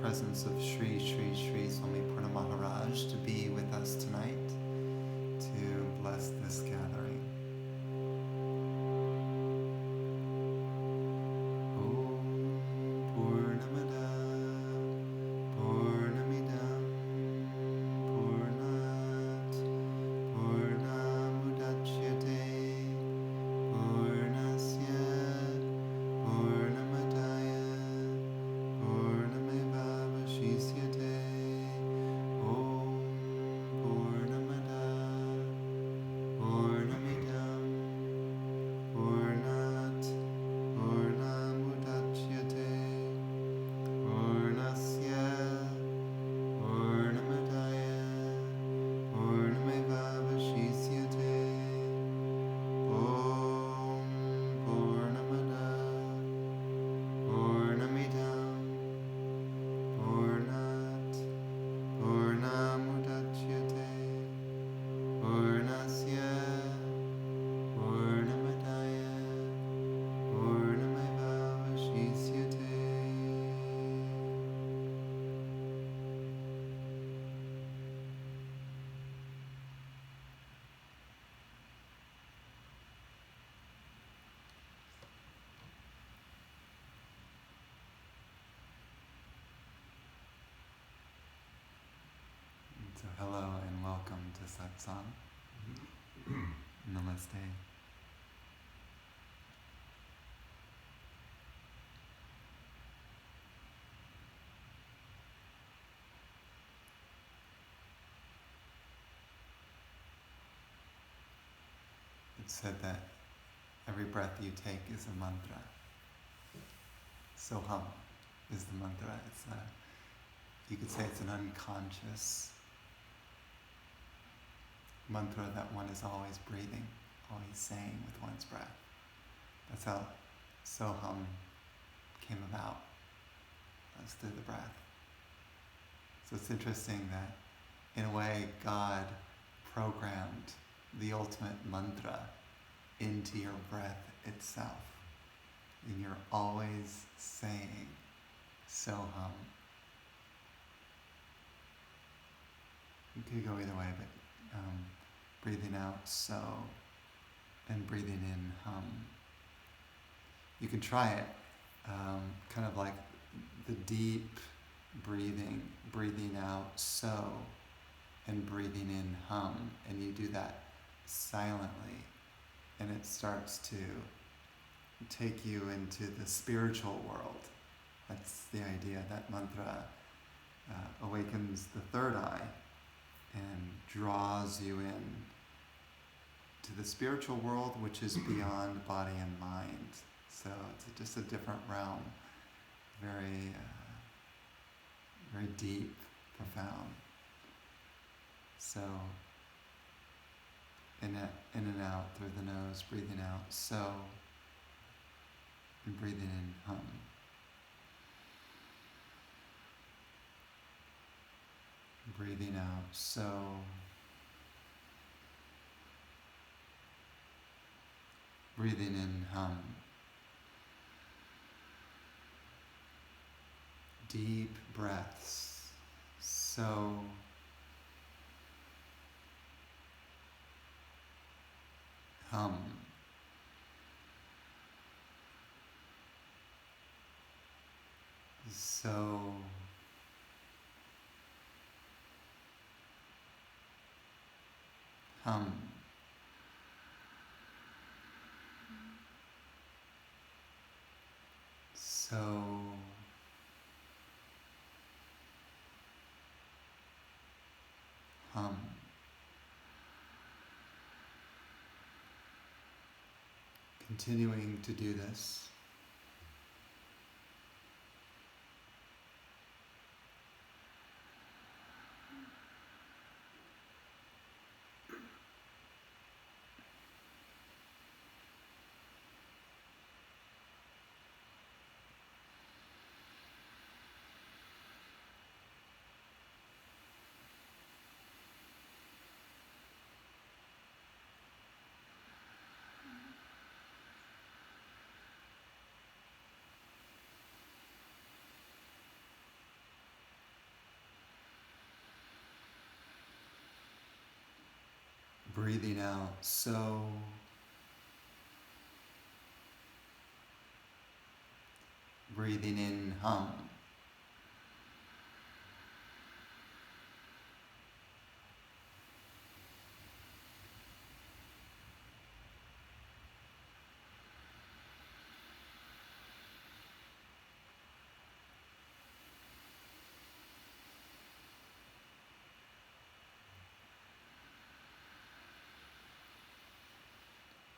presence of Shri Shri Shri Swami Purna Maharaj to be with us tonight to bless this gathering. Om Purnamada Purnamidam Purnat Purnamudachyate Purnasya Purnamadaya Purnamevavashishyate. Om Purnamada Purnamidam Purnat Purnamudachyate Purnasya Purnamadaya Purnamevavashishyate. Om Purnamada Purnamidam Purnat Purnamudachyate Purnasya Purnamadaya Purnamevavashishyate. So hello and welcome to Satsang. Namaste. It's said that every breath you take is a mantra. Soham is the mantra. You could say it's an unconscious mantra that one is always breathing, always saying with one's breath. That's how Soham came about, was through the breath. So it's interesting that, in a way, God programmed the ultimate mantra into your breath itself. And you're always saying Soham. You could go either way, but breathing out so and breathing in hum. You can try it, kind of like the deep breathing out so and breathing in hum, and you do that silently, and it starts to take you into the spiritual world. That's the idea. That mantra awakens the third eye and draws you in to the spiritual world, which is beyond body and mind. So it's just a different realm, very, very deep, profound. So in and out through the nose, breathing out so, and breathing in hum. Breathing out so, breathing in hum. Deep breaths, so, hum. So, hum. So, hum. Continuing to do this. Breathing out, so. Breathing in, hum.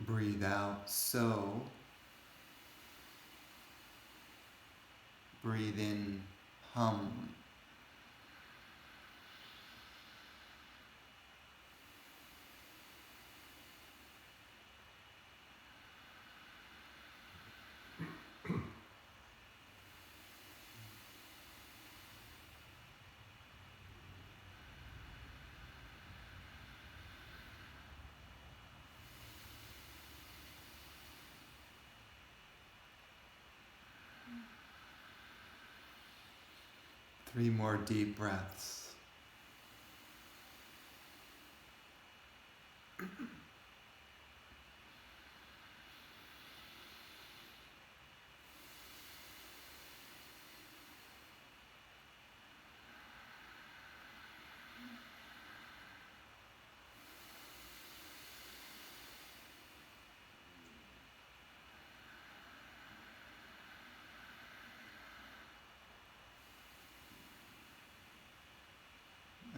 Breathe out, so. Breathe in, hum. Three more deep breaths.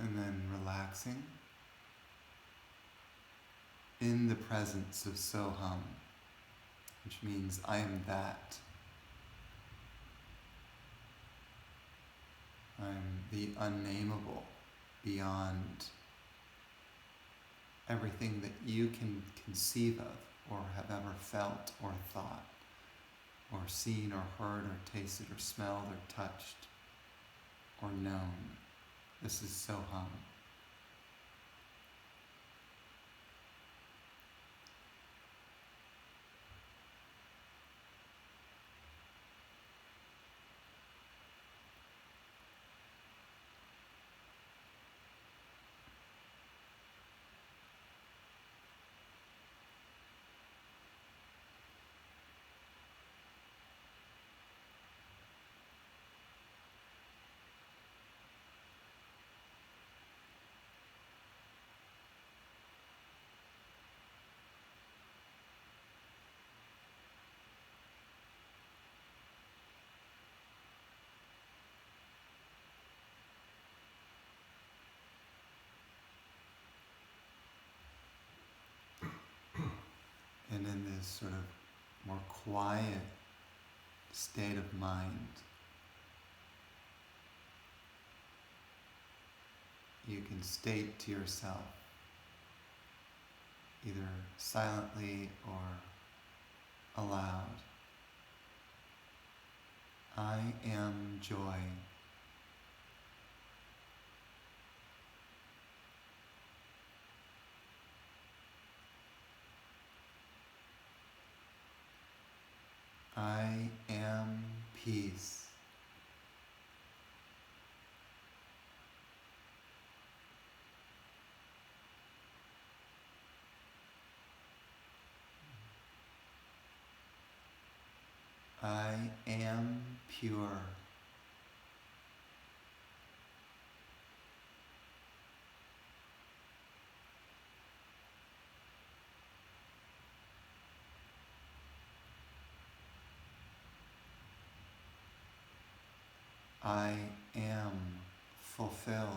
And then relaxing in the presence of Soham, which means I am that. I'm the unnameable, beyond everything that you can conceive of or have ever felt or thought or seen or heard or tasted or smelled or touched or known. This is Soham. And in this sort of more quiet state of mind, you can state to yourself, either silently or aloud, I am joy. I am peace. I am pure. I am fulfilled.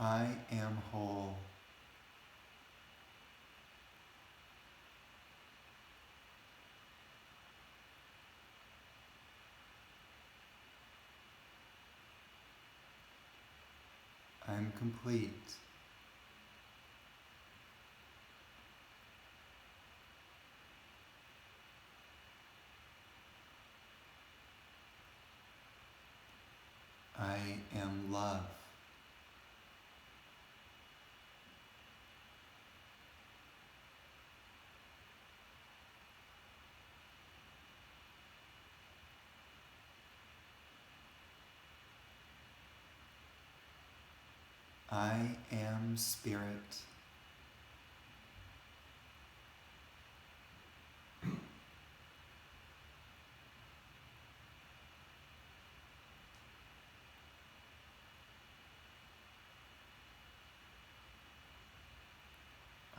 I am whole. I'm complete. I am love. I am spirit.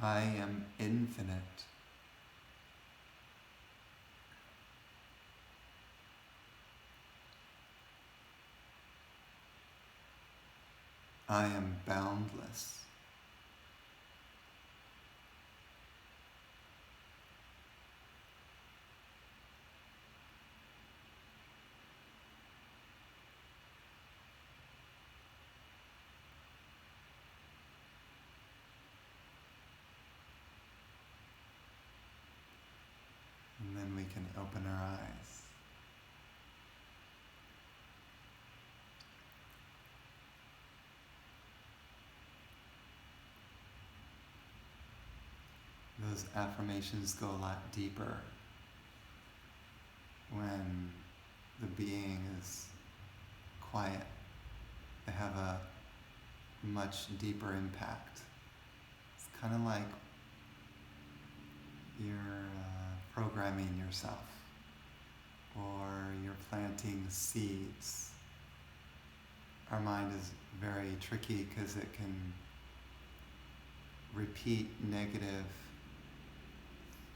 I am infinite. I am boundless. And then we can open our eyes. Those affirmations go a lot deeper when the being is quiet. They have a much deeper impact. It's kind of like you're programming yourself, or you're planting seeds. Our mind is very tricky because it can repeat negative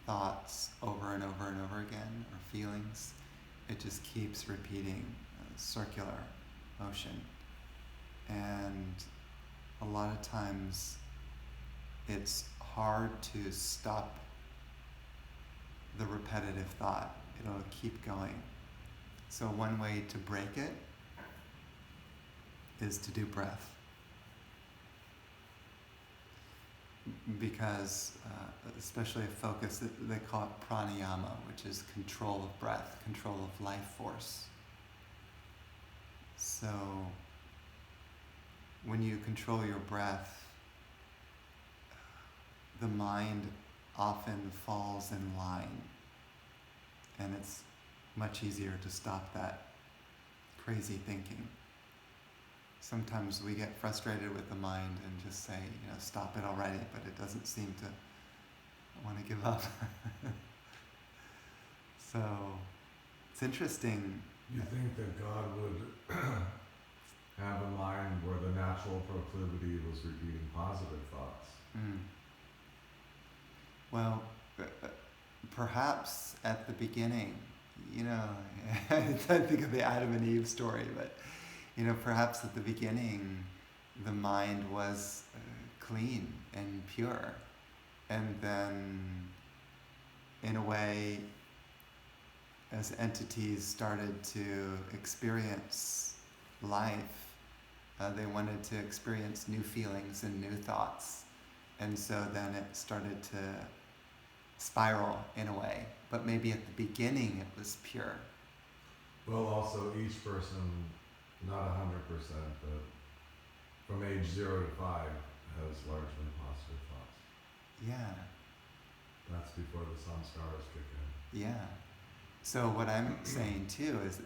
thoughts over and over and over again, or feelings. It just keeps repeating a circular motion. And a lot of times it's hard to stop the repetitive thought. It'll keep going. So one way to break it is to do breath. Because especially a focus, they call it Pranayama, which is control of breath, control of life force. So when you control your breath, the mind often falls in line, and it's much easier to stop that crazy thinking. Sometimes we get frustrated with the mind and just say, stop it already, but it doesn't seem to want to give up. So it's interesting. You think that God would have a mind where the natural proclivity was repeating positive thoughts? Well, perhaps at the beginning, I think of the Adam and Eve story, but perhaps at the beginning, the mind was clean and pure. And then, in a way, as entities started to experience life, they wanted to experience new feelings and new thoughts. And so then it started to spiral in a way. But maybe at the beginning it was pure. Well, also each person, not 100%, but from age 0 to 5 has largely positive thoughts. Yeah. That's before the samskaras kick in. Yeah. So what I'm saying too is,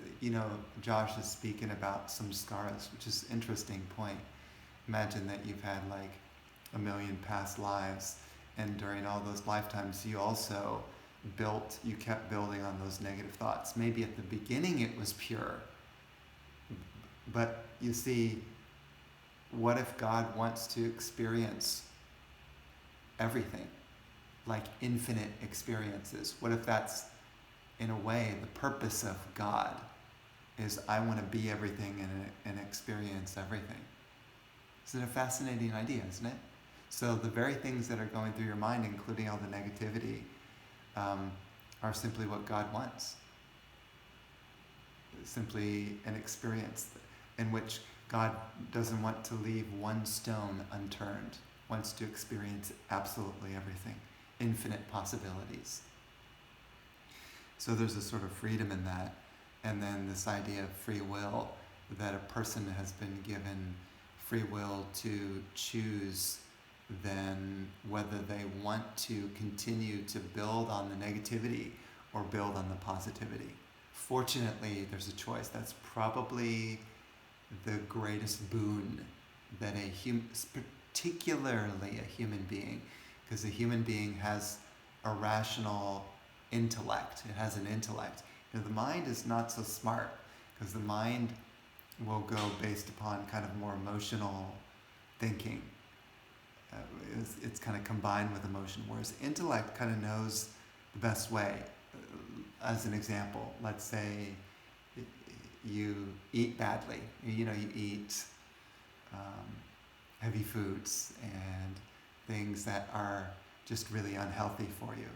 Josh is speaking about samskaras, which is an interesting point. Imagine that you've had like 1 million past lives, and during all those lifetimes you also you kept building on those negative thoughts. Maybe at the beginning it was pure, but you see, what if God wants to experience everything, like infinite experiences? What if that's, in a way, the purpose of God is I want to be everything and experience everything? Isn't it a fascinating idea, isn't it? So the very things that are going through your mind, including all the negativity, are simply what God wants. Simply an experience in which God doesn't want to leave one stone unturned, wants to experience absolutely everything, infinite possibilities. So there's a sort of freedom in that. And then this idea of free will, that a person has been given free will to choose then whether they want to continue to build on the negativity or build on the positivity. Fortunately, there's a choice. That's probably the greatest boon that particularly a human being, because a human being has a rational intellect. It has an intellect. The mind is not so smart, because the mind will go based upon kind of more emotional thinking. It's kind of combined with emotion, whereas intellect kind of knows the best way. As an example, let's say you eat badly. You eat heavy foods and things that are just really unhealthy for you.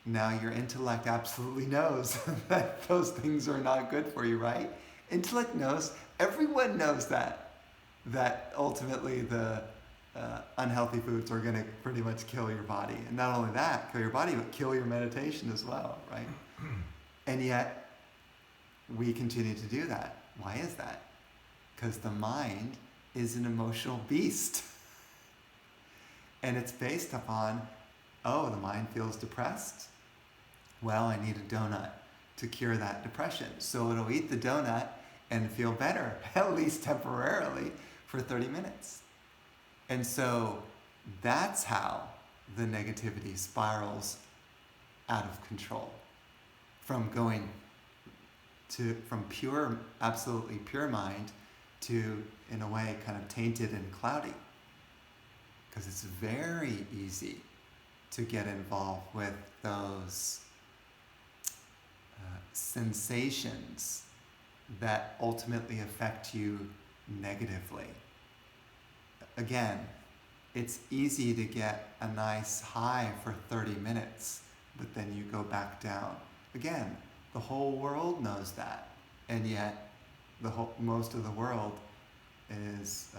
Now your intellect absolutely knows that those things are not good for you, right? Intellect knows, everyone knows that ultimately the unhealthy foods are going to pretty much kill your body. And not only that, kill your body, but kill your meditation as well, right? And yet, we continue to do that. Why is that? Because the mind is an emotional beast. And it's based upon, oh, the mind feels depressed? Well, I need a donut to cure that depression. So it'll eat the donut and feel better, at least temporarily, for 30 minutes. And so that's how the negativity spirals out of control. From pure, absolutely pure mind to, in a way, kind of tainted and cloudy. Because it's very easy to get involved with those sensations that ultimately affect you negatively. Again, it's easy to get a nice high for 30 minutes, but then you go back down. Again, the whole world knows that, and yet most of the world is,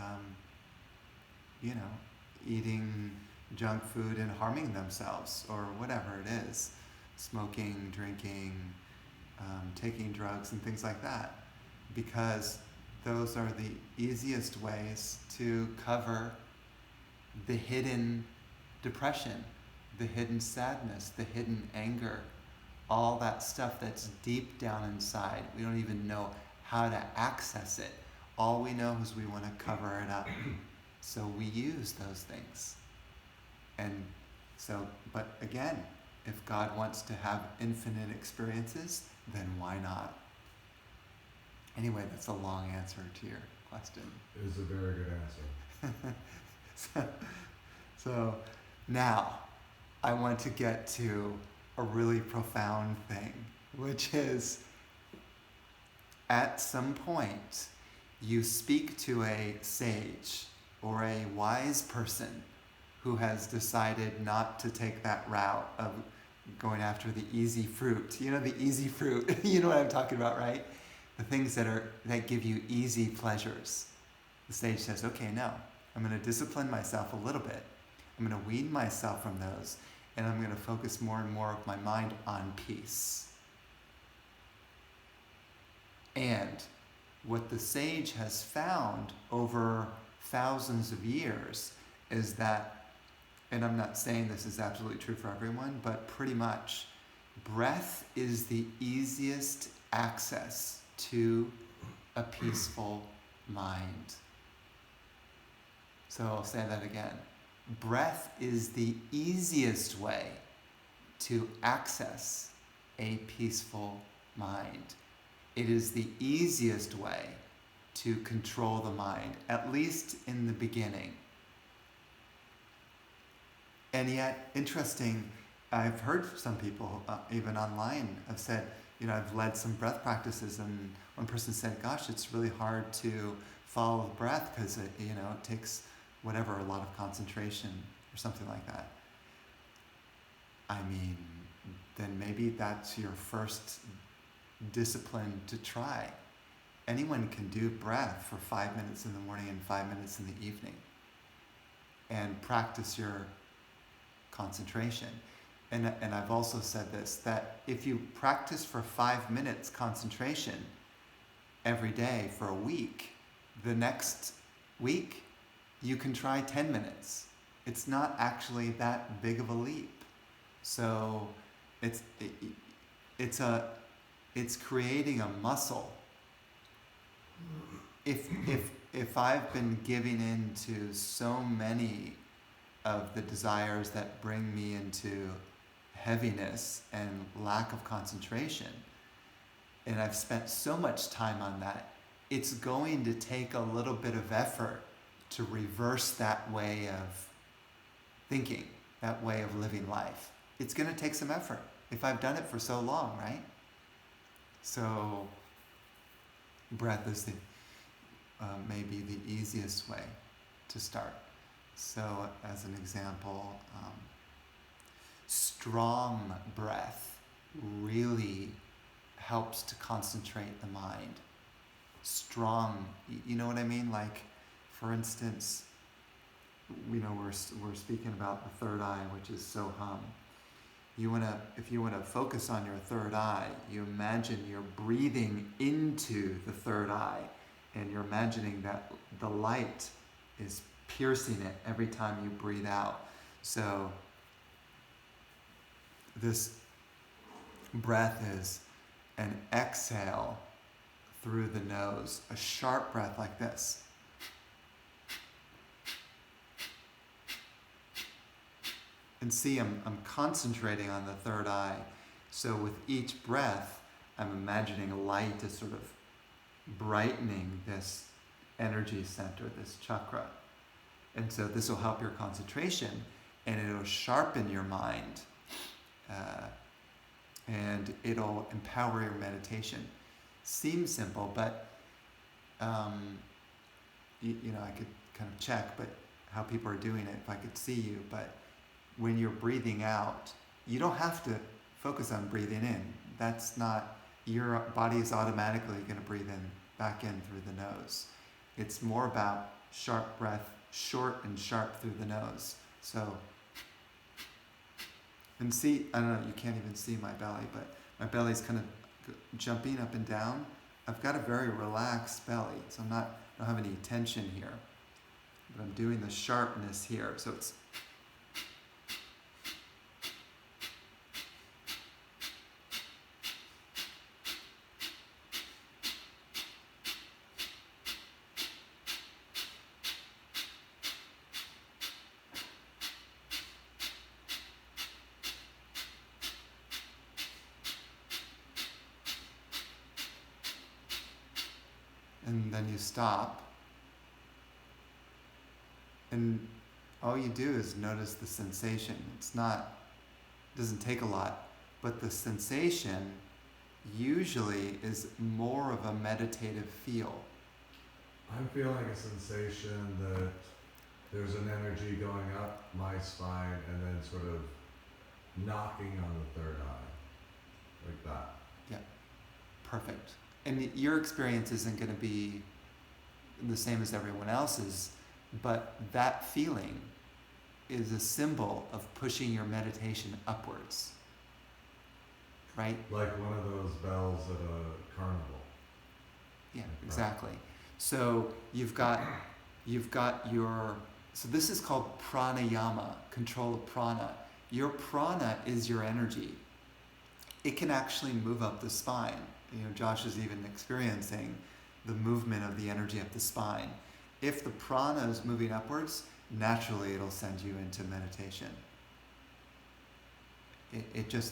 eating junk food and harming themselves, or whatever it is, smoking, drinking, taking drugs and things like that, because those are the easiest ways to cover the hidden depression, the hidden sadness, the hidden anger, all that stuff that's deep down inside. We don't even know how to access it. All we know is we want to cover it up. So we use those things. And so, but again, if God wants to have infinite experiences, then why not? Anyway, that's a long answer to your question. It is a very good answer. So now I want to get to a really profound thing, which is at some point you speak to a sage or a wise person who has decided not to take that route of going after the easy fruit. You know, the easy fruit. You know what I'm talking about, right? The things that give you easy pleasures. The sage says, okay, no, I'm going to discipline myself a little bit. I'm going to wean myself from those, and I'm going to focus more and more of my mind on peace. And what the sage has found over thousands of years is that, and I'm not saying this is absolutely true for everyone, but pretty much, breath is the easiest access to a peaceful mind. So I'll say that again. Breath is the easiest way to access a peaceful mind. It is the easiest way to control the mind, at least in the beginning. And yet, interesting, I've heard some people, even online, have said, I've led some breath practices, and one person said, gosh, it's really hard to follow the breath because it takes a lot of concentration or something like that. I mean, then maybe that's your first discipline to try. Anyone can do breath for 5 minutes in the morning and 5 minutes in the evening and practice your concentration. And I've also said this, that if you practice for 5 minutes concentration every day for a week, the next week you can try 10 minutes. It's not actually that big of a leap. So it's creating a muscle. If if I've been giving in to so many of the desires that bring me into heaviness and lack of concentration, and I've spent so much time on that, it's going to take a little bit of effort to reverse that way of thinking, that way of living life. It's going to take some effort if I've done it for so long, right? So breath is maybe the easiest way to start. So as an example, strong breath really helps to concentrate the mind. Strong, you know what I mean? Like, for instance, we're speaking about the third eye, which is Soham. If you wanna focus on your third eye, you imagine you're breathing into the third eye, and you're imagining that the light is piercing it every time you breathe out. So this breath is an exhale through the nose, a sharp breath like this. And see, I'm concentrating on the third eye. So with each breath, I'm imagining a light is sort of brightening this energy center, this chakra. And so this will help your concentration, and it'll sharpen your mind, and it'll empower your meditation. Seems simple, but I could kind of check, but how people are doing it if I could see you. But when you're breathing out, you don't have to focus on breathing in. That's not, your body is automatically going to breathe in, back in through the nose. It's more about sharp breath, short and sharp through the nose. So, and see, I don't know, you can't even see my belly, but my belly's kind of jumping up and down. I've got a very relaxed belly, so I don't have any tension here. But I'm doing the sharpness here, so it's and then you stop, and all you do is notice the sensation. Doesn't take a lot, but the sensation usually is more of a meditative feel. I'm feeling a sensation that there's an energy going up my spine and then sort of knocking on the third eye, like that. Yeah, perfect. And your experience isn't going to be the same as everyone else's, but that feeling is a symbol of pushing your meditation upwards, right? Like one of those bells at a carnival. Yeah, exactly. So you've got so this is called Pranayama, control of prana. Your prana is your energy. It can actually move up the spine. Josh is even experiencing the movement of the energy up the spine. If the prana is moving upwards, naturally it'll send you into meditation.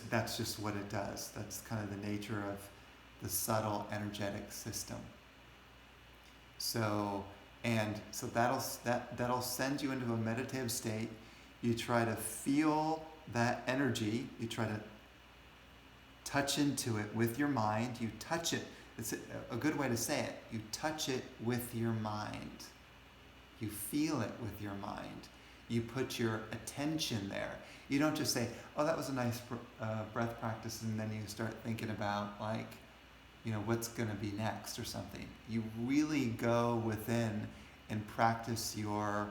That's just what it does. That's kind of the nature of the subtle energetic system. So that'll send you into a meditative state. You try to feel that energy. You try to touch into it with your mind. You touch it. It's a good way to say it. You touch it with your mind. You feel it with your mind. You put your attention there. You don't just say, oh, that was a nice breath practice, and then you start thinking about, what's going to be next or something. You really go within and practice your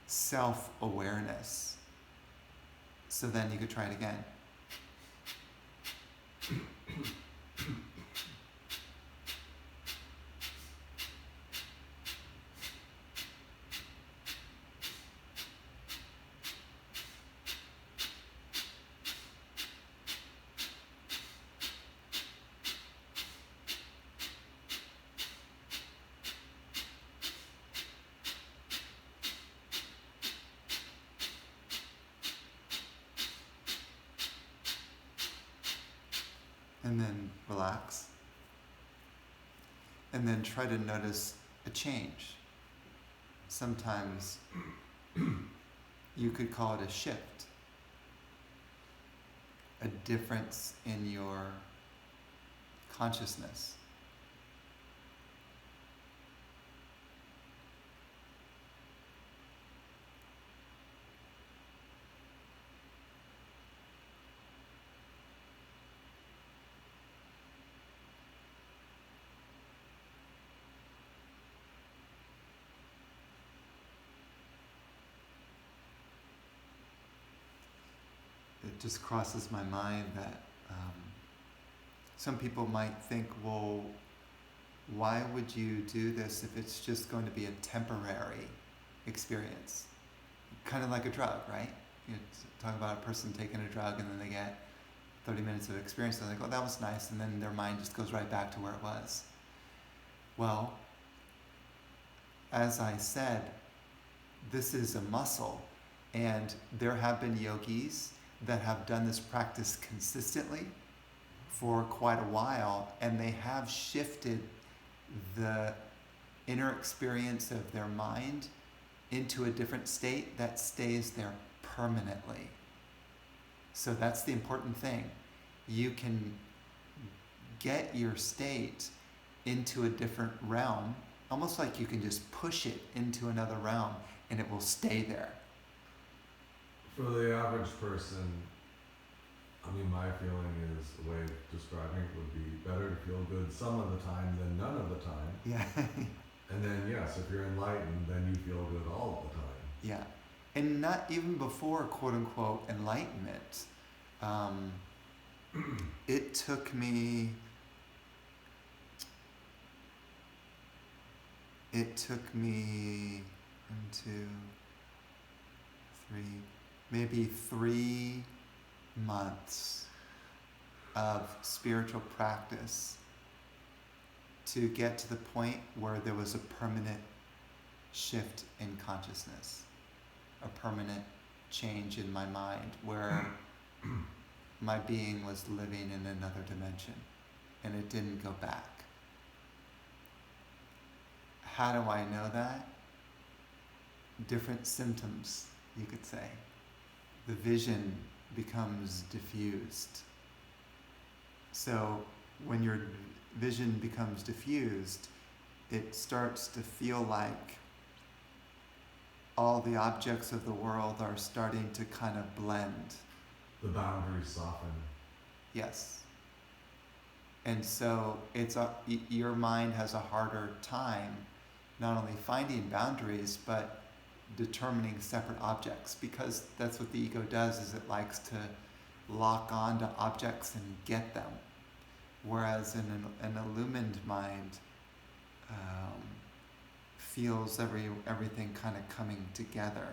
self-awareness. So then you could try it again. relax. And then try to notice a change. Sometimes you could call it a shift, a difference in your consciousness. It just crosses my mind that some people might think, well, why would you do this if it's just going to be a temporary experience? Kind of like a drug, right? You talk about a person taking a drug and then they get 30 minutes of experience and they're like, oh, that was nice, and then their mind just goes right back to where it was. Well, as I said, this is a muscle, and there have been yogis that have done this practice consistently for quite a while, and they have shifted the inner experience of their mind into a different state that stays there permanently. So that's the important thing. You can get your state into a different realm, almost like you can just push it into another realm and it will stay there. For the average person, I mean, my feeling is, the way of describing it would be better to feel good some of the time than none of the time. Yeah. And then, yes, if you're enlightened, then you feel good all of the time. Yeah. And not even before, quote unquote, enlightenment. It took me 1, 2, 3, maybe 3 months of spiritual practice to get to the point where there was a permanent shift in consciousness, a permanent change in my mind, where my being was living in another dimension and it didn't go back. How do I know that? Different symptoms, you could say. The vision becomes diffused. So when your vision becomes diffused, it starts to feel like all the objects of the world are starting to kind of blend. The boundaries soften. Yes. And so your mind has a harder time not only finding boundaries, but determining separate objects, because that's what the ego does, is it likes to lock on to objects and get them. Whereas an illumined mind feels everything kind of coming together,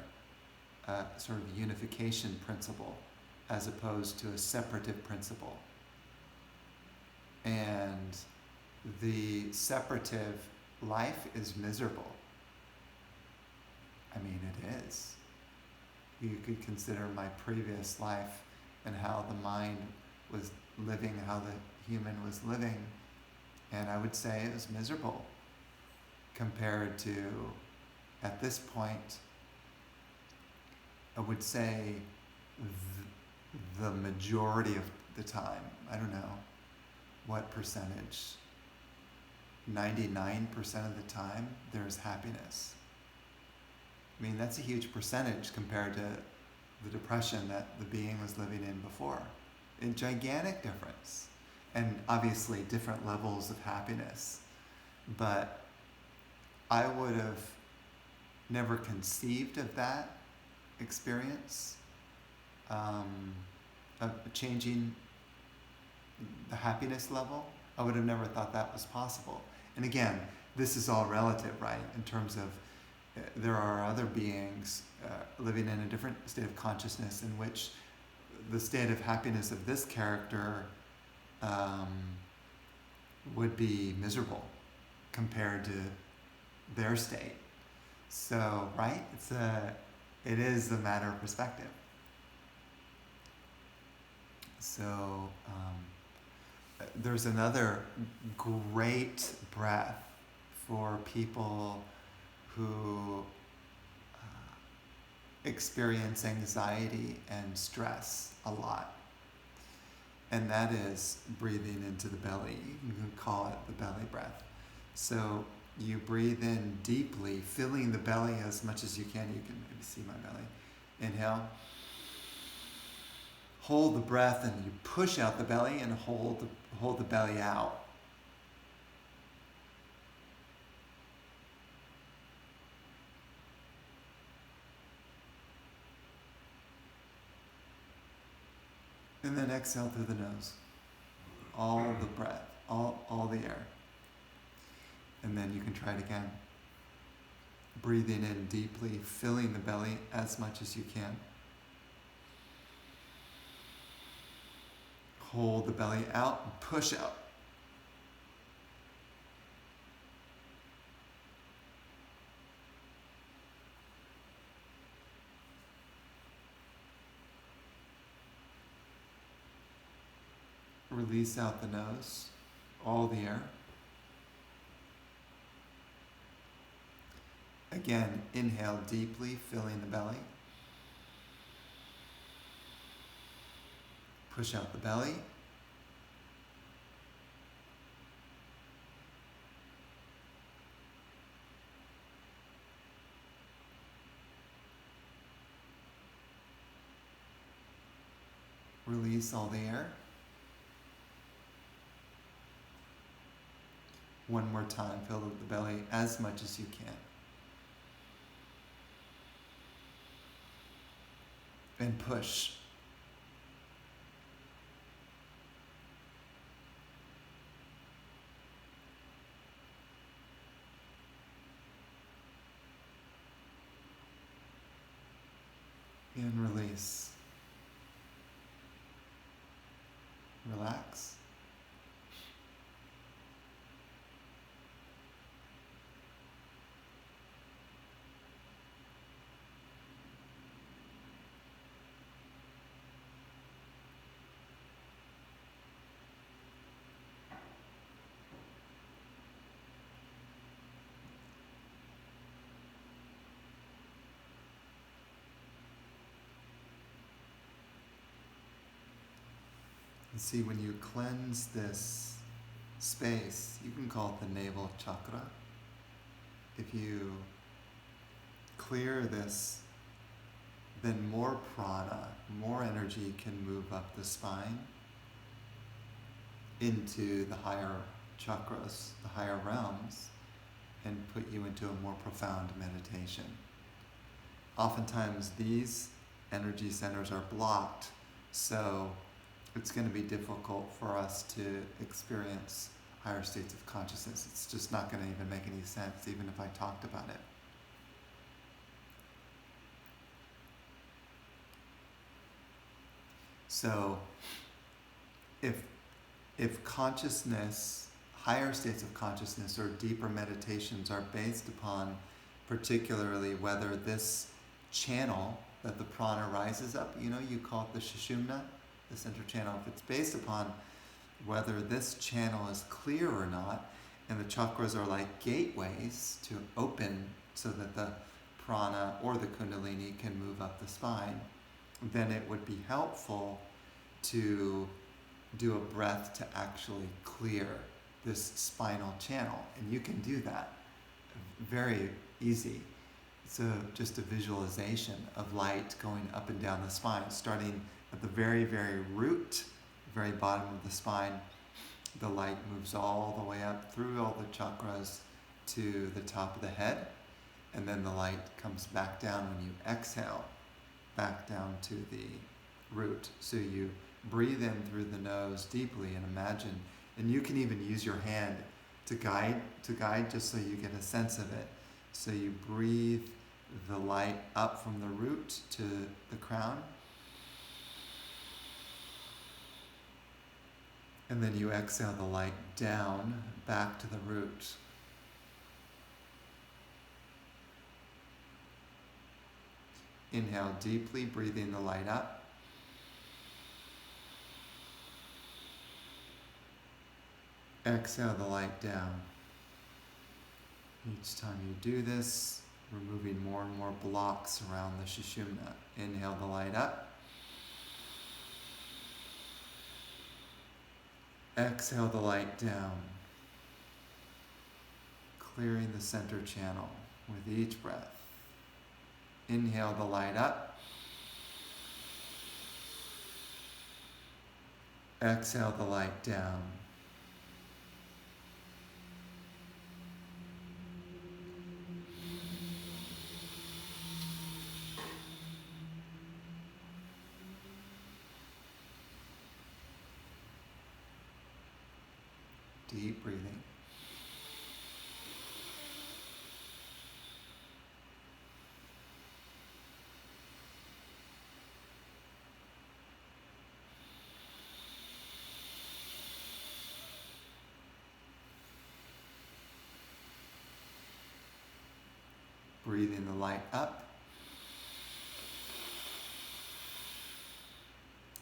a sort of unification principle, as opposed to a separative principle. And the separative life is miserable. I mean, it is. You could consider my previous life and how the mind was living, how the human was living, and I would say it was miserable compared to, at this point, I would say the majority of the time, I don't know what percentage, 99% of the time, there's happiness. I mean, that's a huge percentage compared to the depression that the being was living in before. A gigantic difference. And obviously different levels of happiness. But I would have never conceived of that experience, of changing the happiness level. I would have never thought that was possible. And again, this is all relative, right? In terms of there are other beings living in a different state of consciousness in which the state of happiness of this character would be miserable compared to their state. So, right? It is a matter of perspective. So, there's another great breath for people who experience anxiety and stress a lot. And that is breathing into the belly. You can call it the belly breath. So you breathe in deeply, filling the belly as much as you can. You can maybe see my belly. Inhale. Hold the breath and you push out the belly and hold the belly out. And then exhale through the nose. All the breath, all the air. And then you can try it again. Breathing in deeply, filling the belly as much as you can. Hold the belly out and push out. Release out the nose, all the air. Again, inhale deeply, filling the belly. Push out the belly. Release all the air. One more time, fill the belly as much as you can. And push. And release. Relax. And see, when you cleanse this space, you can call it the navel chakra. If you clear this, then more prana, more energy can move up the spine into the higher chakras, the higher realms, and put you into a more profound meditation. Oftentimes these energy centers are blocked, so it's going to be difficult for us to experience higher states of consciousness. It's just not going to even make any sense, even if I talked about it. So if consciousness, higher states of consciousness or deeper meditations are based upon particularly whether this channel that the prana rises up, you call it the Sushumna, the center channel, if it's based upon whether this channel is clear or not, and the chakras are like gateways to open so that the prana or the kundalini can move up the spine, then it would be helpful to do a breath to actually clear this spinal channel. And you can do that. Very easy. It's just a visualization of light going up and down the spine, starting at the very, very root, very bottom of the spine. The light moves all the way up through all the chakras to the top of the head, and then the light comes back down when you exhale, back down to the root. So you breathe in through the nose deeply and imagine, and you can even use your hand to guide just so you get a sense of it. So you breathe the light up from the root to the crown, and then you exhale the light down back to the root. Inhale deeply, breathing the light up. Exhale the light down. Each time you do this, removing more and more blocks around the Sushumna. Inhale the light up. Exhale the light down. Clearing the center channel with each breath. Inhale the light up. Exhale the light down. Deep breathing. Breathing the light up.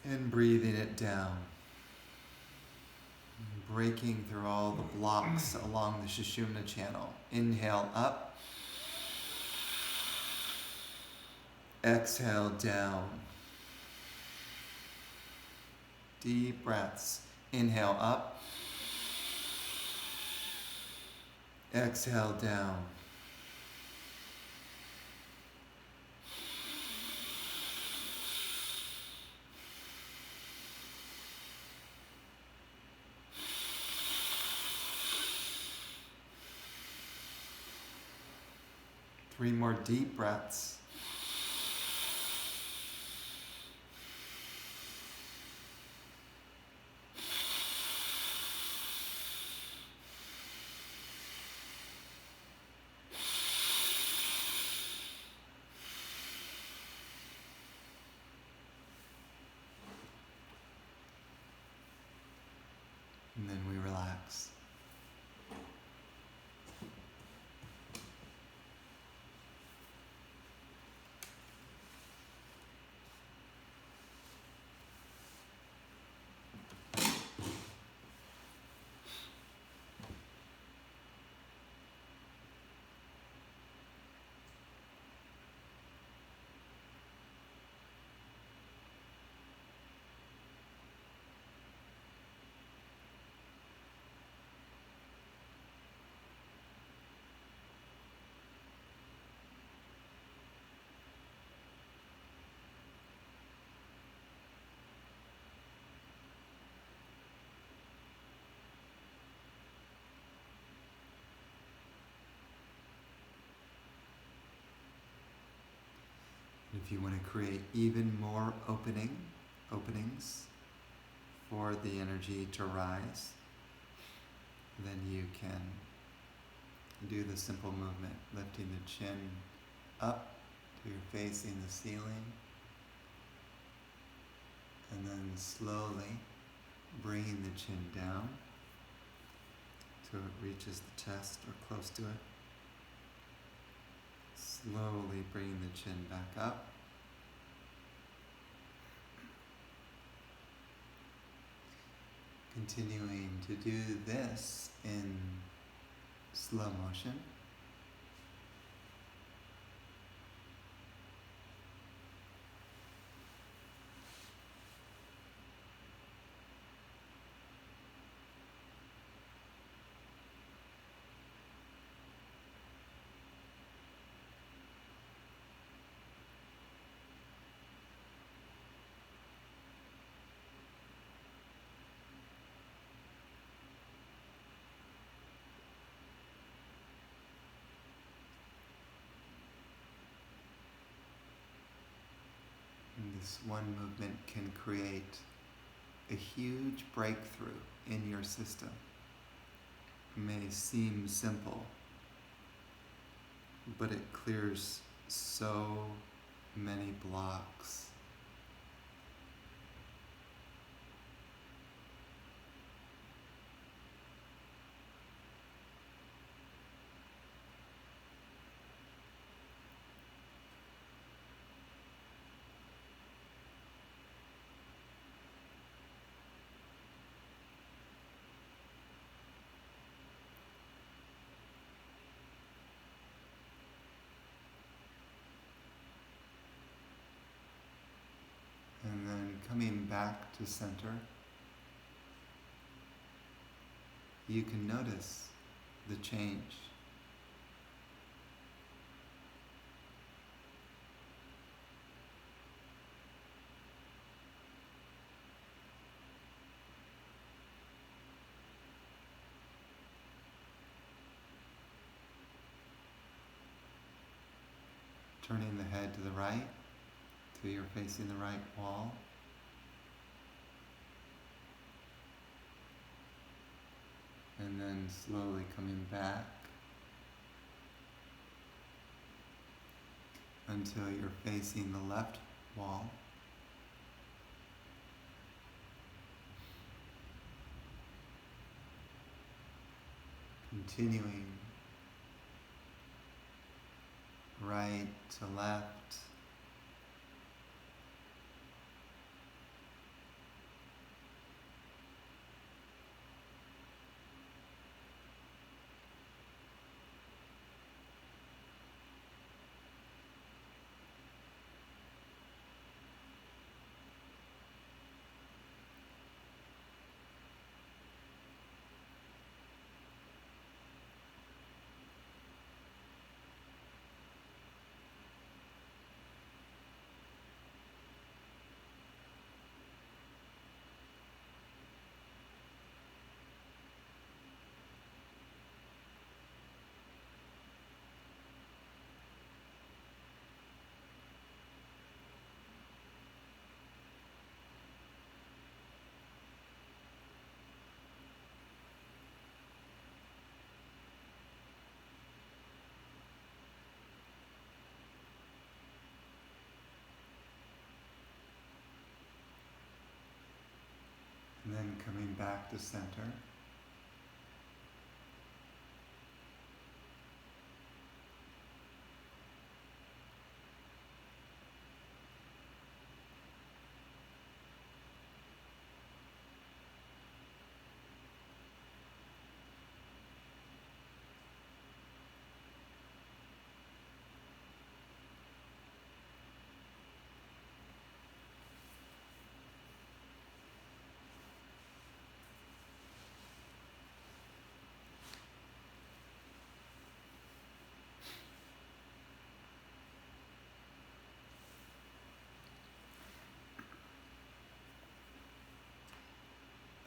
And breathing it down. Breaking through all the blocks along the Sushumna channel. Inhale up. Exhale down. Deep breaths. Inhale up. Exhale down. Three more deep breaths. And then we relax. If you want to create even more openings for the energy to rise, then you can do the simple movement, lifting the chin up to you're facing the ceiling, and then slowly bringing the chin down till it reaches the chest or close to it. Slowly bringing the chin back up. Continuing to do this in slow motion. And this one movement can create a huge breakthrough in your system. It may seem simple, but it clears so many blocks. back to center, you can notice the change. Turning the head to the right till you're facing the right wall. And then slowly coming back until you're facing the left wall. Continuing right to left. And then coming back to center.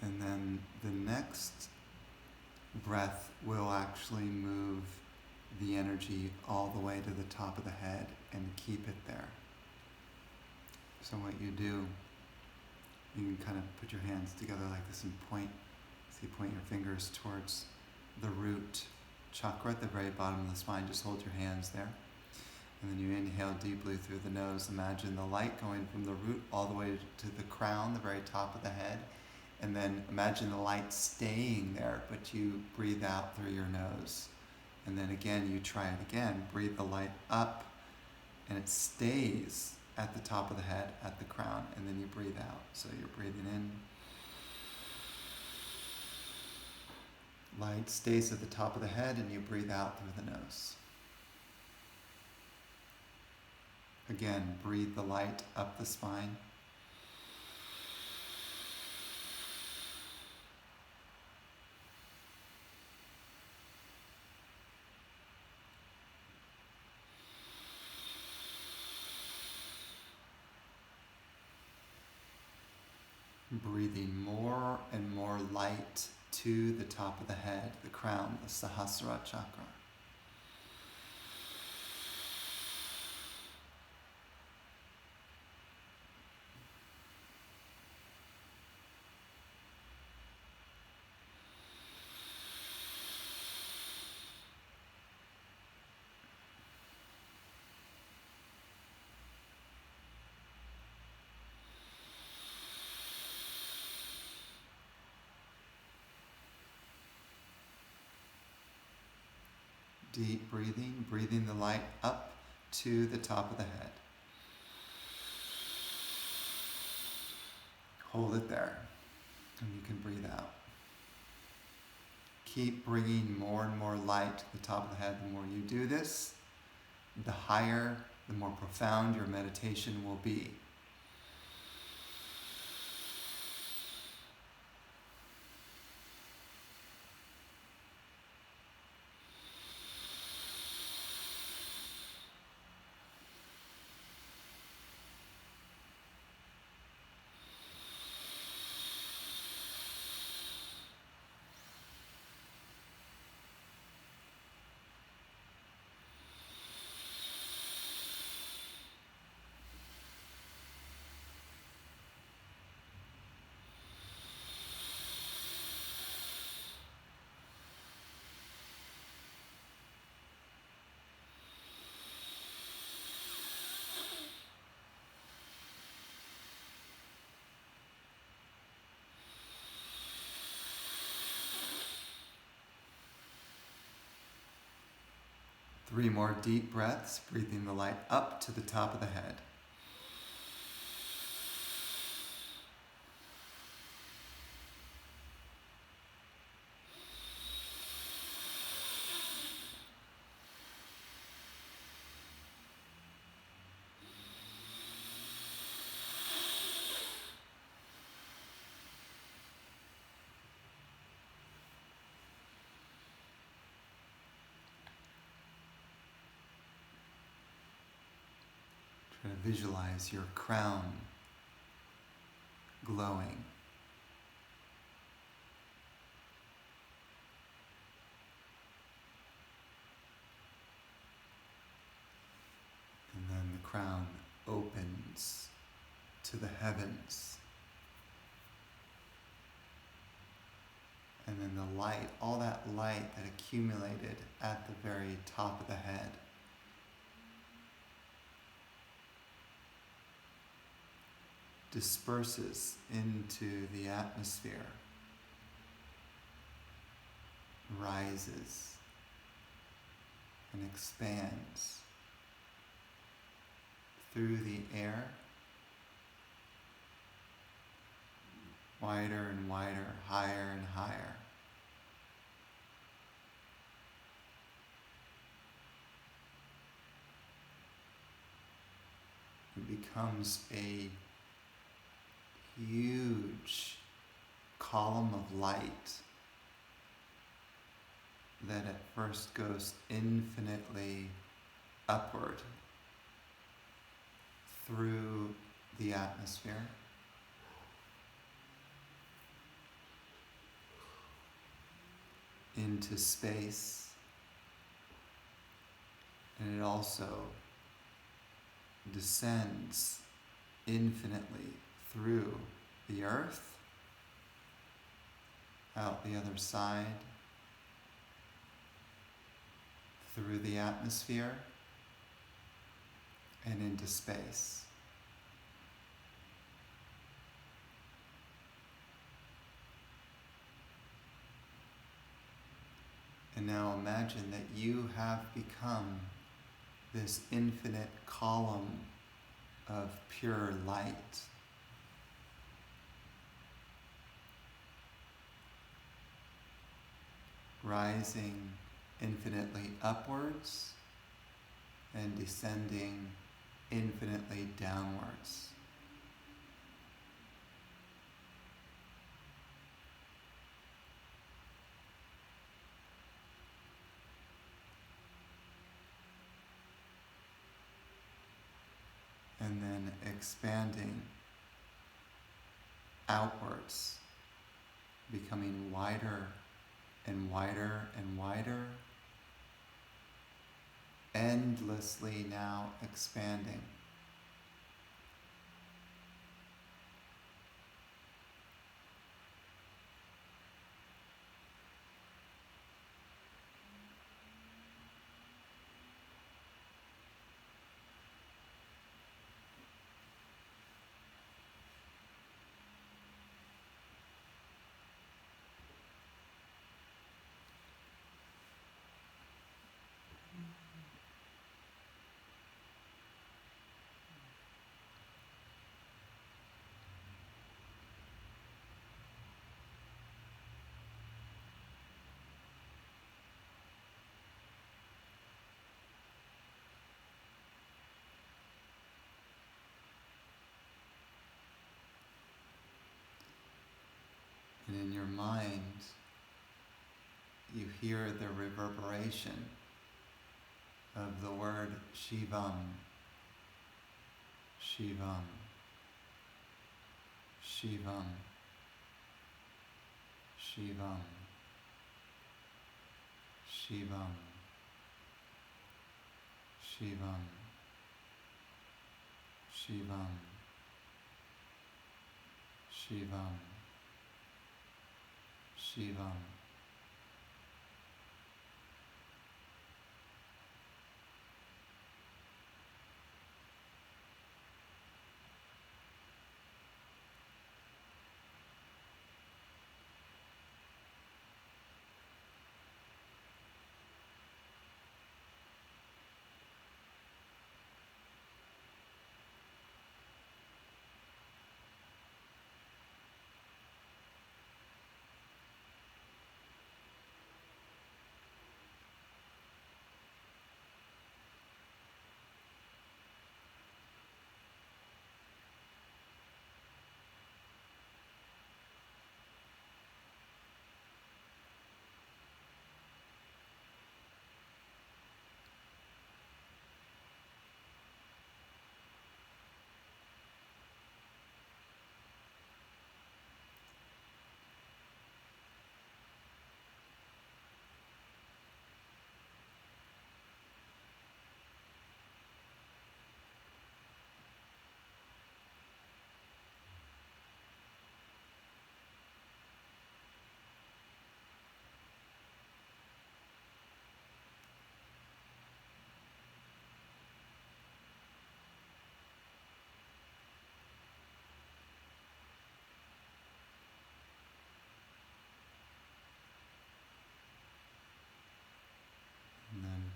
And then the next breath will actually move the energy all the way to the top of the head and keep it there. So what you do, you can kind of put your hands together like this and point your fingers towards the root chakra at the very bottom of the spine. Just hold your hands there. And then you inhale deeply through the nose. Imagine the light going from the root all the way to the crown, the very top of the head. And then imagine the light staying there, but you breathe out through your nose. And then again, you try it again. Breathe the light up, and it stays at the top of the head, at the crown, and then you breathe out. So you're breathing in. Light stays at the top of the head, and you breathe out through the nose. Again, breathe the light up the spine. Breathing more and more light to the top of the head, the crown, the Sahasrara chakra. Deep breathing, breathing the light up to the top of the head. Hold it there, and you can breathe out. Keep bringing more and more light to the top of the head. The more you do this, the higher, the more profound your meditation will be. 3 more deep breaths, breathing the light up to the top of the head. Try to visualize your crown glowing. And then the crown opens to the heavens. And then the light, all that light that accumulated at the very top of the head, disperses into the atmosphere, rises and expands through the air, wider and wider, higher and higher. It becomes a huge column of light that at first goes infinitely upward through the atmosphere, into space, and it also descends infinitely through the earth, out the other side, through the atmosphere, and into space. And now imagine that you have become this infinite column of pure light. Rising infinitely upwards and descending infinitely downwards. And then expanding outwards, becoming wider and wider and wider, endlessly now expanding. And in your mind, you hear the reverberation of the word Shivam, Shivam, Shivam, Shivam, Shivam, Shivam, Shivam, Shivam, Shivam.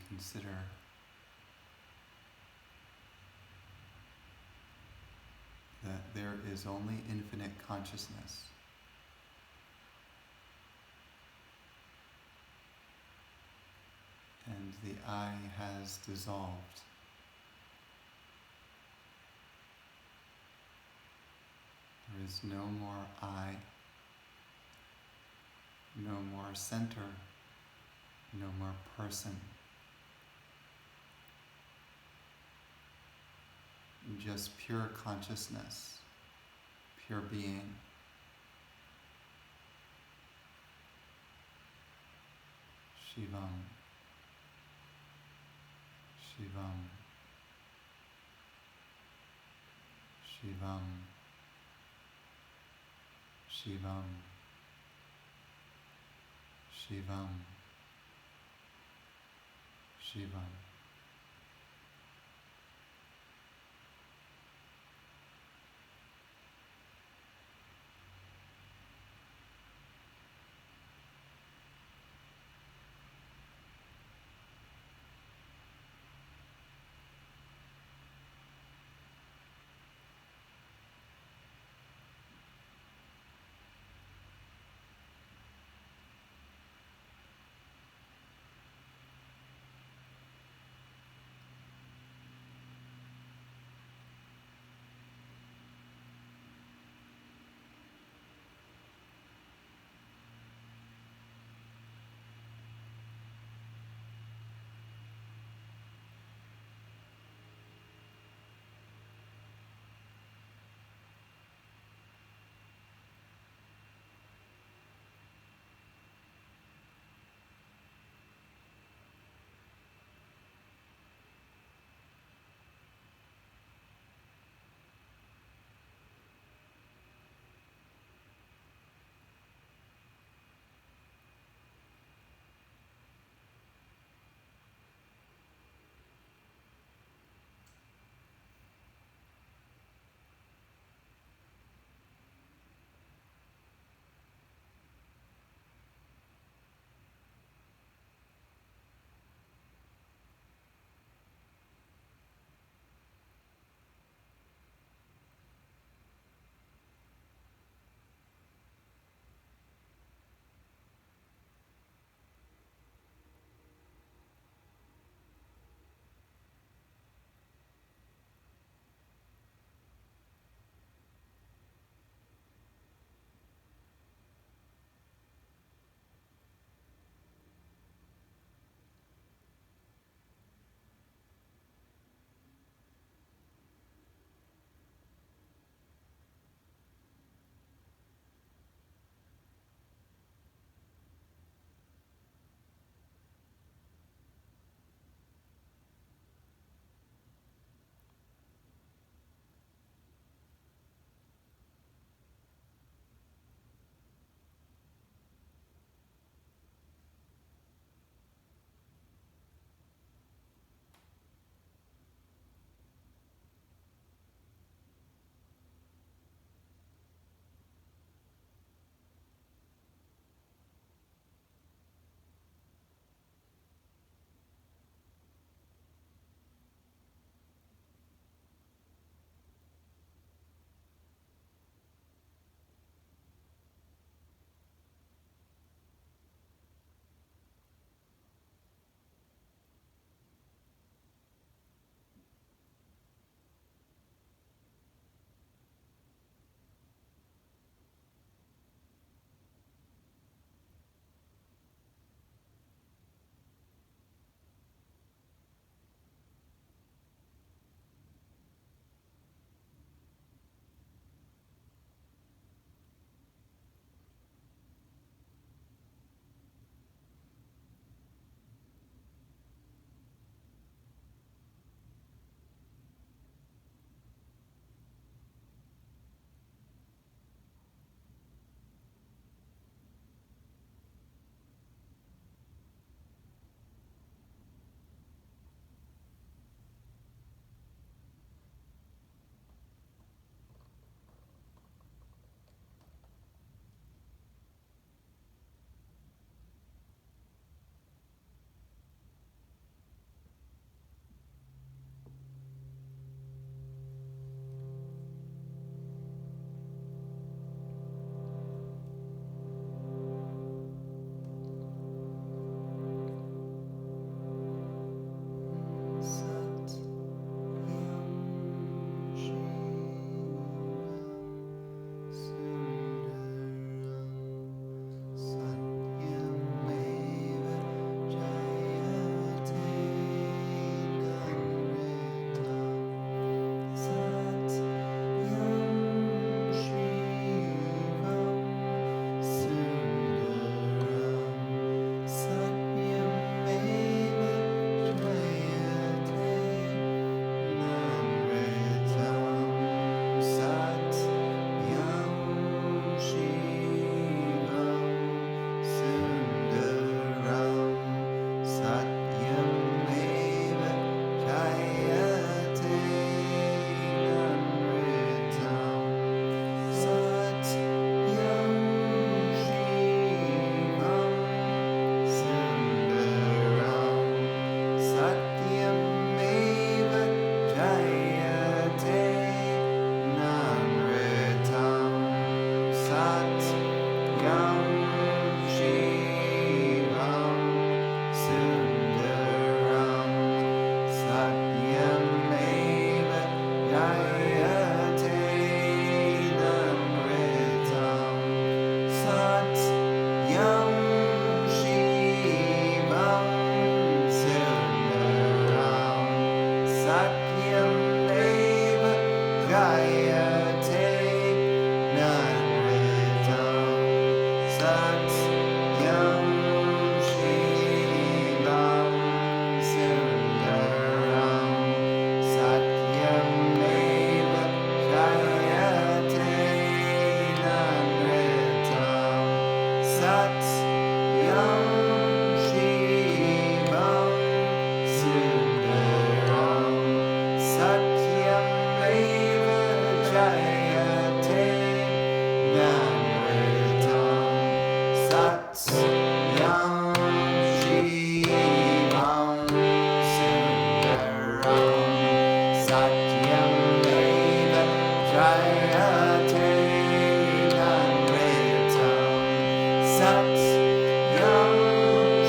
consider that there is only infinite consciousness. And the I has dissolved. There is no more I, no more center, no more person. Just pure consciousness, pure being. Shivam, Shivam, Shivam, Shivam, Shivam, Shivam. Shivam Sundaram Satyam Eva Jayate Namritam Satyam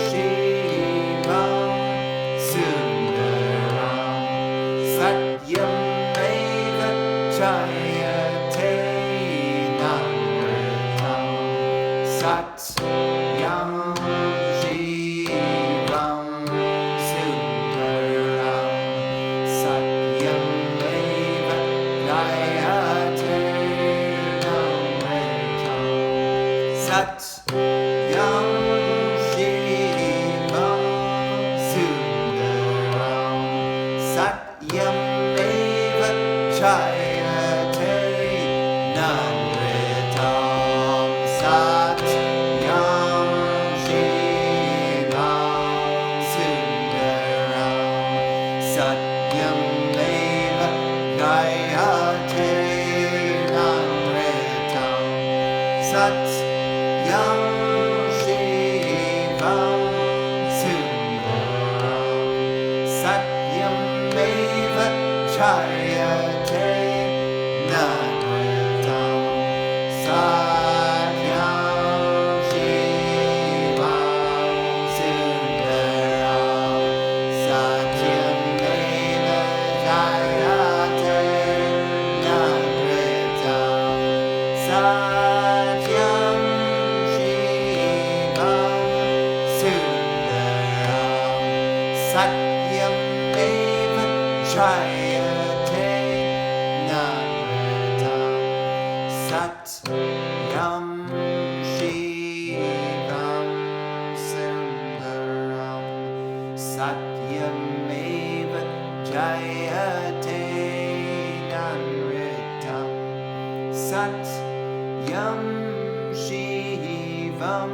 Shivam Sundaram Satyam Eva Jayate Namritam Satyam Shivam Sundaram Satyam Eva Jayate Namritam Satyam Shivam Sundaram Satyam Eva Jayate Namritam Satyam Shivam Sundaram Satyam Eva Jayate Namritam Satyam Shivam Sundaram Satyam Eva Jayate Namritam Satyam Shivam Sundaram Satyam Eva Jayate Namritam Satyam Shivam Sundaram Satyam Eva Jayate Namritam Satyam Shivam Sundaram Satyam Eva Jayate Namritam Satyam Shivam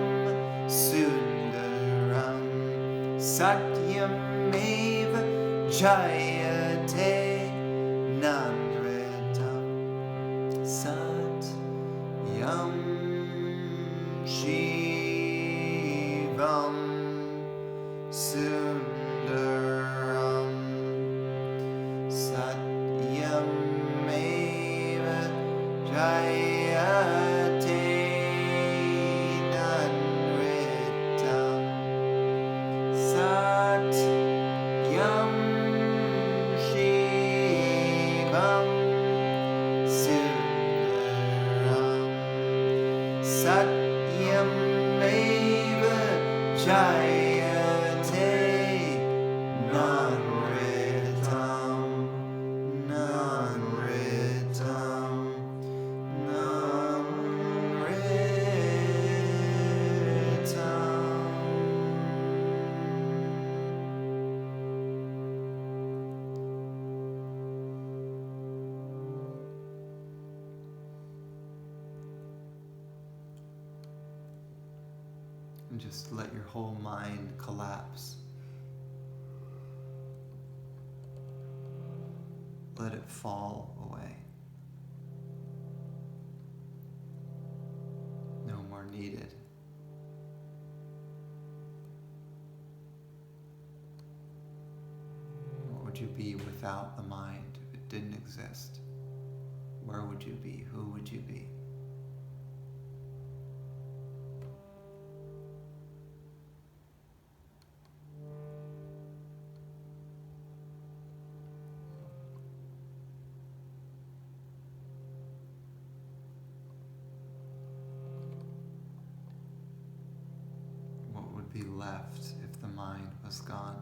Sundaram Satyam Eva Jayate Namritam Satyam Shivam Sundaram Satyam Eva Jayate Namritam Satyam Shivam Sundaram Satyam Eva Jayate Namritam Namritam And just let your whole mind collapse. Let it fall away. No more needed. What would you be without the mind if it didn't exist? Where would you be? Who would you be? What would be left if the mind was gone?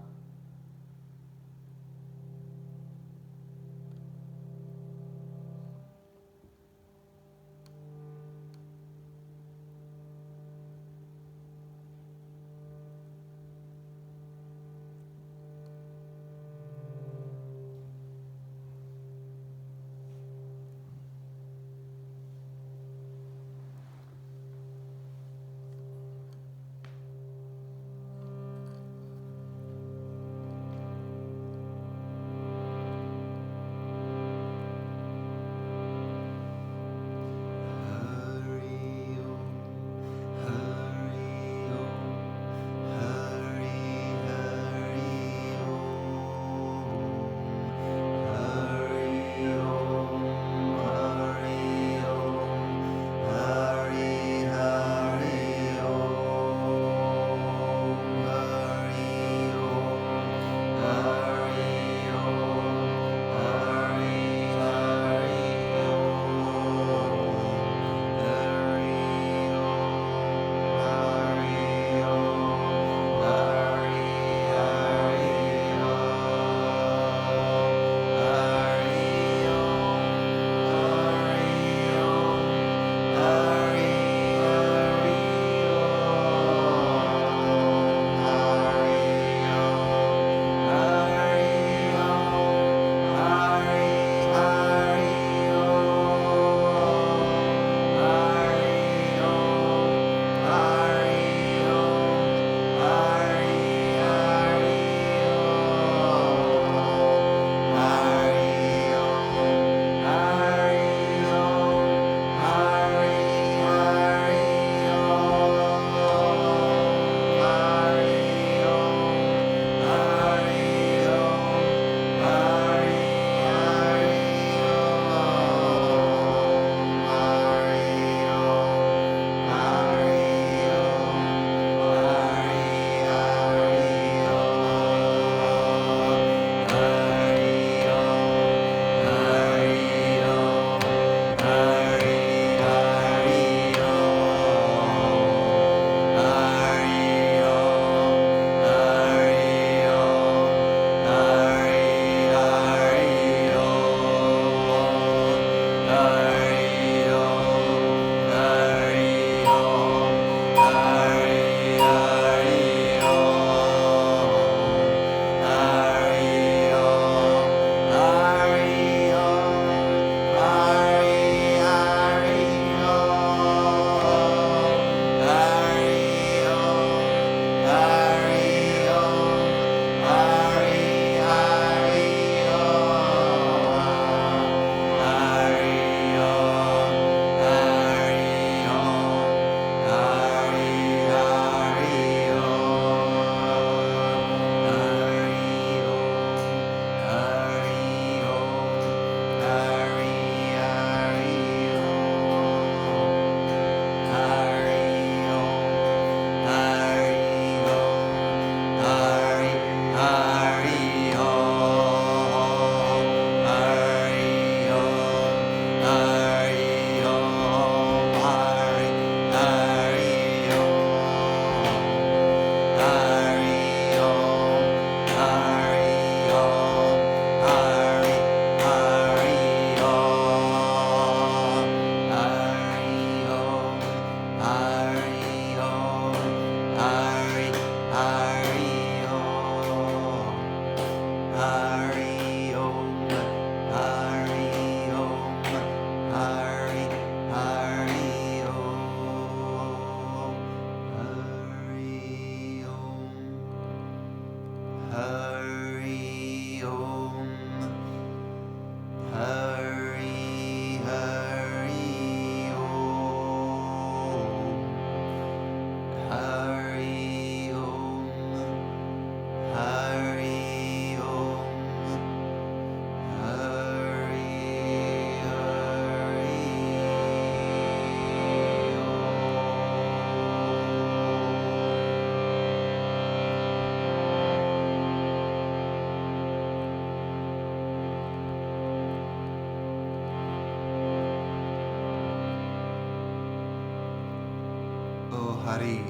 Hari.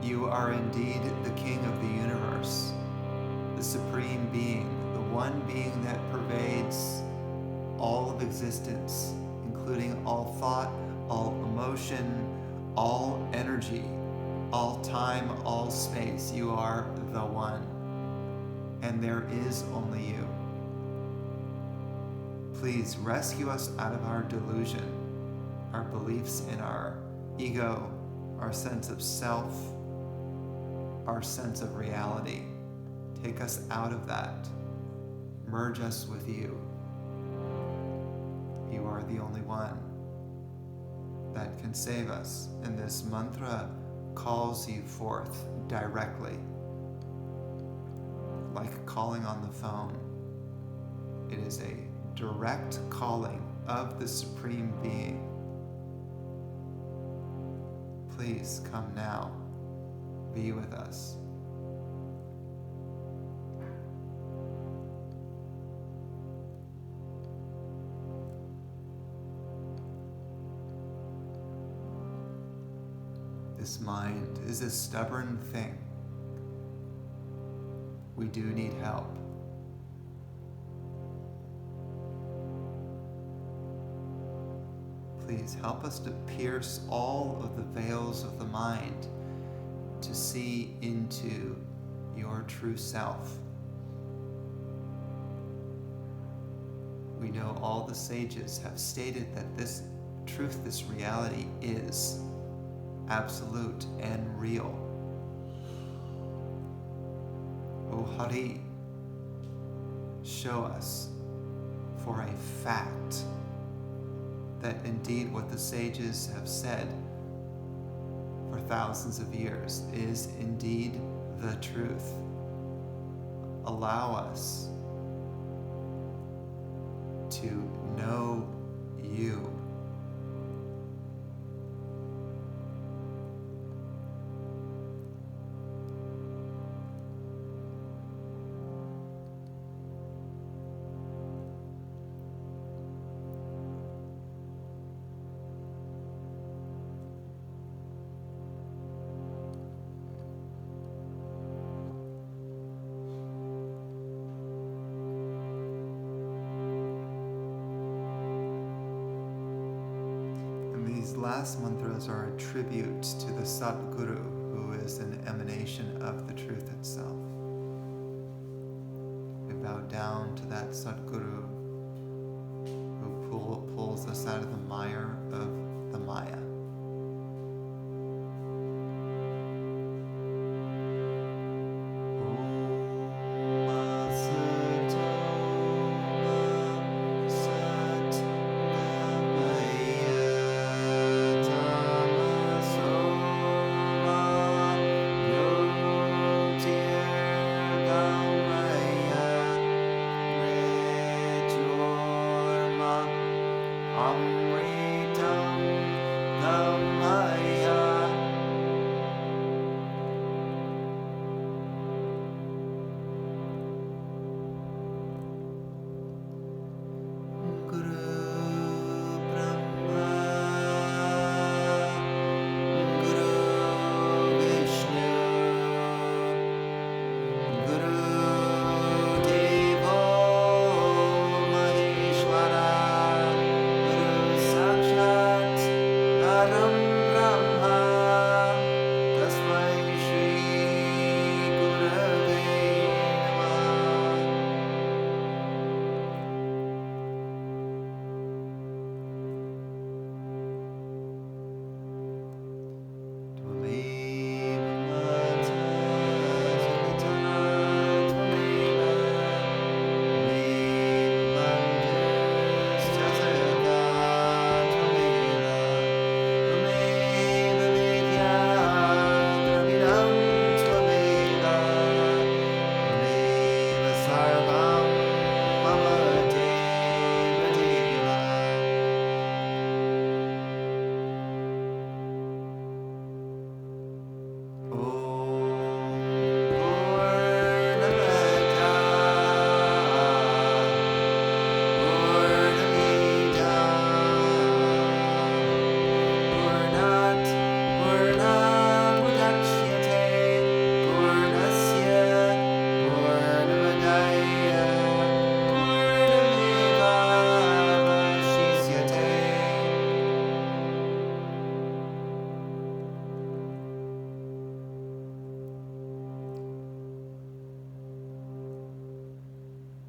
You are indeed the King of the universe, the Supreme Being, the one being that pervades all of existence, including all thought, all emotion, all energy, all time, all space. You are the one, and there is only you. Please rescue us out of our delusion, our beliefs in our ego, our sense of self, our sense of reality. Take us out of that. Merge us with you. You are the only one that can save us, and this mantra calls you forth directly, like calling on the phone. It is a direct calling of the Supreme Being. Please come now. Be with us. This mind is a stubborn thing. We do need help. Please help us to pierce all of the veils of the mind to see into your true self. We know all the sages have stated that this truth, this reality is absolute and real. O Hari, show us for a fact that indeed what the sages have said for thousands of years is indeed the truth. Allow us to know you. These last mantras are a tribute to the Sadguru, who is an emanation of the truth itself. We bow down to that Sadguru who pulls us out of the mire of the Maya. Amrita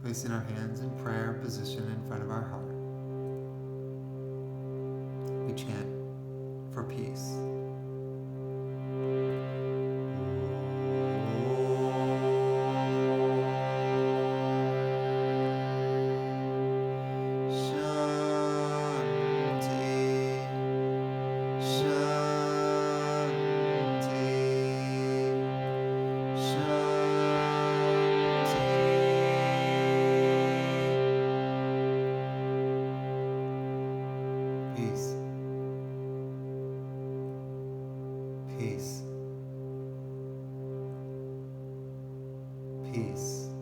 Placing our hands in prayer position in front of our heart, we chant for peace. Peace. Peace. Peace.